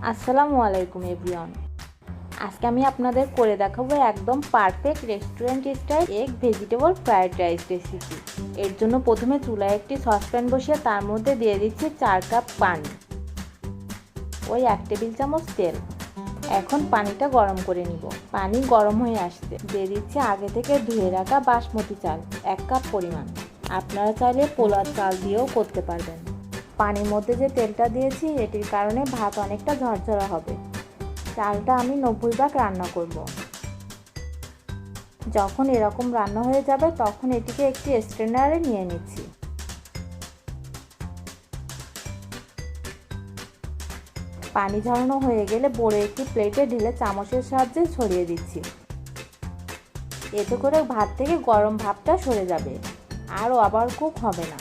আসসালামু আলাইকুম এভরিওয়ান। আজকে আমি আপনাদের করে দেখাবো একদম perfect restaurant style egg vegetable fried rice recipe. এর জন্য প্রথমে চুলায় একটি সসপ্যান বসিয়ে তার মধ্যে দিয়ে দিচ্ছি 4 কাপ পানি, ওই 1 টেবিল চামচ তেল। এখন পানিটা গরম করে নিব। পানি গরম হয়ে আসতে দিয়ে দিচ্ছি আগে থেকে ধুয়ে রাখা বাসমতি চাল 1 কাপ পরিমাণ। আপনারা চাইলে পোলার চাল দিয়েও করতে পারবেন। পানির মধ্যে যে তেলটা দিয়েছি এটির কারণে ভাত অনেকটা ঝরঝরা হবে। চালটা আমি 90 ভাগ রান্না করব। যখন এরকম রান্না হয়ে যাবে তখন এটিকে একটি স্ট্রেনারে নিয়ে নিচ্ছি। পানি ঝরানো হয়ে গেলে বড় একটি প্লেটে ঢেলে চামচের সাহায্যে ছড়িয়ে দিচ্ছি। এতে করে ভাত থেকে গরম ভাবটা সরে যাবে, আর আবার কুক হবে না।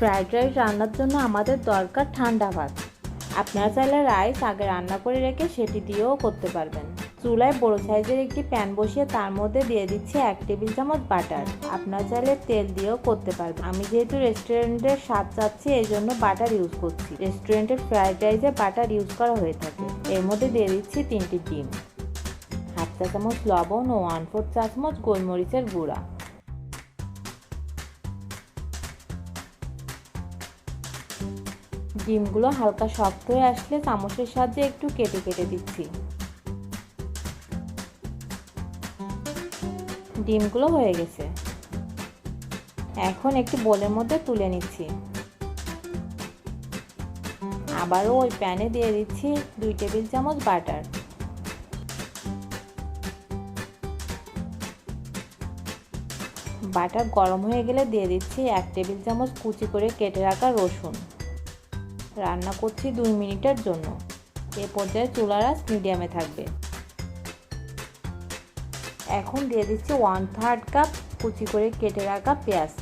ফ্রাইড রাইস রান্নার জন্য আমাদের দরকার ঠান্ডা ভাত। আপনারা চাইলে রাইস আগে রান্না করে রেখে সেটি দিয়েও করতে পারবেন। চুলায় বড় সাইজের একটি প্যান বসিয়ে তার মধ্যে দিয়ে দিচ্ছি 1 টেবিল চামচ বাটার। আপনারা চাইলে তেল দিয়েও করতে পারবেন। আমি যেহেতু রেস্টুরেন্টের স্বাদ চাচ্ছি এই জন্য বাটার ইউজ করছি। রেস্টুরেন্টের ফ্রাইড রাইসে বাটার ইউজ করা হয়ে থাকে। এর মধ্যে দিয়ে দিচ্ছি 3টি ডিম, 1/2 চা চামচ লবণ ও 1/4 চা চামচ গোলমরিচের গুঁড়া। ডিমগুলো হালকা শক্ত হয়ে আসলে চামচের সাহায্যে একটু কেটে কেটে দিচ্ছি। ডিমগুলো হয়ে গেছে। এখন একটি বোলের মধ্যে তুলে নিচ্ছি। আবারও ওই প্যানে দিয়ে দিচ্ছি 2 টেবিল চামচ বাটার। বাটার গরম হয়ে গেলে দিয়ে দিচ্ছি 1 টেবিল চামচ কুচি করে কেটে রাখা রসুন। রান্না করছি 2 মিনিটের জন্য। এ পর্যায়ে চুলার আঁচ মিডিয়ামে থাকবে। এখন দিয়ে দিচ্ছি 1/3 কাপ কুচি করে কেটে রাখা পেঁয়াজ।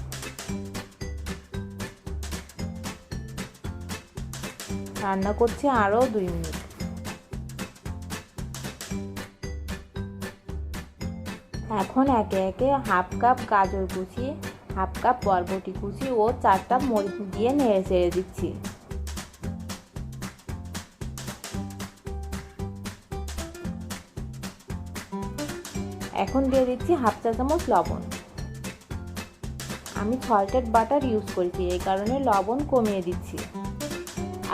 রান্না করছি আরও 2 মিনিট। এখন একে একে 1/2 কাপ গাজর কুচি, 1/2 কাপ বরবটি কুচি ও 4টা মরিচ দিয়ে নেড়ে চেড়ে দিচ্ছি। এখন দিয়ে দিচ্ছি 1/2 চা চামচ লবণ। আমি সল্টেড বাটার ইউজ করেছি, এই কারণে লবণ কমিয়ে দিচ্ছি।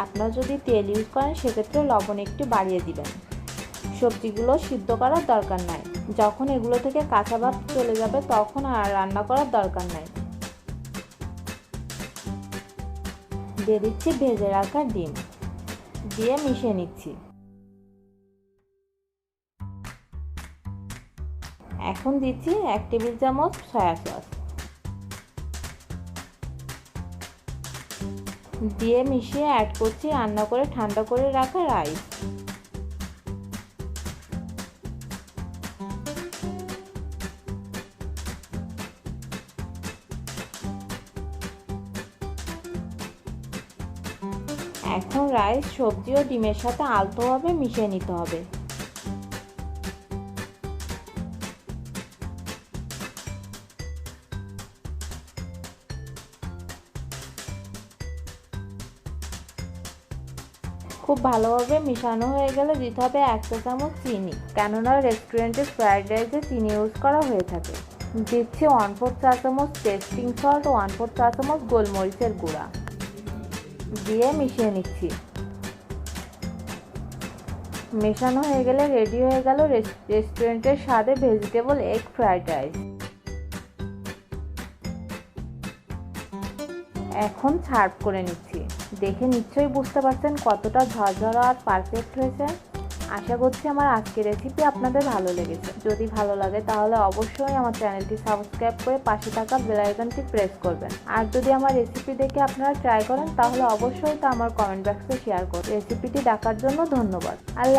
আপনারা যদি তেল ইউজ করেন সেক্ষেত্রে লবণ একটু বাড়িয়ে দিবেন। সবজিগুলো সিদ্ধ করার দরকার নাই। যখন এগুলো থেকে কাঁচা ভাব চলে যাবে তখন আর রান্না করার দরকার নাই। দিয়ে দিচ্ছি ভেজে রাখা ডিম, দিয়ে মিশিয়ে নিচ্ছি। এখন দিচ্ছি 1 টেবিল চামচ সয়া সস, দিয়ে মিশিয়ে অ্যাড করছি রান্না করে ঠান্ডা করে রাখা রাইস। এখন রাইস, সবজি ও ডিমের সাথে আলতোভাবে মিশিয়ে নিতে হবে। খুব ভালোভাবে মিশানো হয়ে গেলে দিতে হবে 1 চা চামচ চিনি, কেননা রেস্টুরেন্টের ফ্রাইড রাইসে চিনি ইউজ করা হয়ে থাকে। দিচ্ছি 1/4 চা চামচ টেস্টিং সল্ট ও 1/4 চা চামচ গোলমরিচের গুঁড়া, দিয়ে মিশিয়ে নিচ্ছি। মেশানো হয়ে গেলে রেডি হয়ে গেল রেস্টুরেন্টের স্বাদে ভেজিটেবল এগ ফ্রাইড রাইস। এখন সার্ভ করে নিচ্ছি। দেখে নিশ্চয়ই বুঝতে পারছেন কতটা ঝরঝরা আর পারফেক্ট হয়েছে। আশা করছি আমার আজকের রেসিপি আপনাদের ভালো লেগেছে। যদি ভালো লাগে তাহলে অবশ্যই আমার চ্যানেলটি সাবস্ক্রাইব করে পাশে থাকা বেল আইকনটি প্রেস করবেন। আর যদি আমার রেসিপি দেখে আপনারা ট্রাই করেন তাহলে অবশ্যই তা আমার কমেন্ট বক্সে শেয়ার করুন। রেসিপিটি দেখার জন্য ধন্যবাদ। আল্লাহ।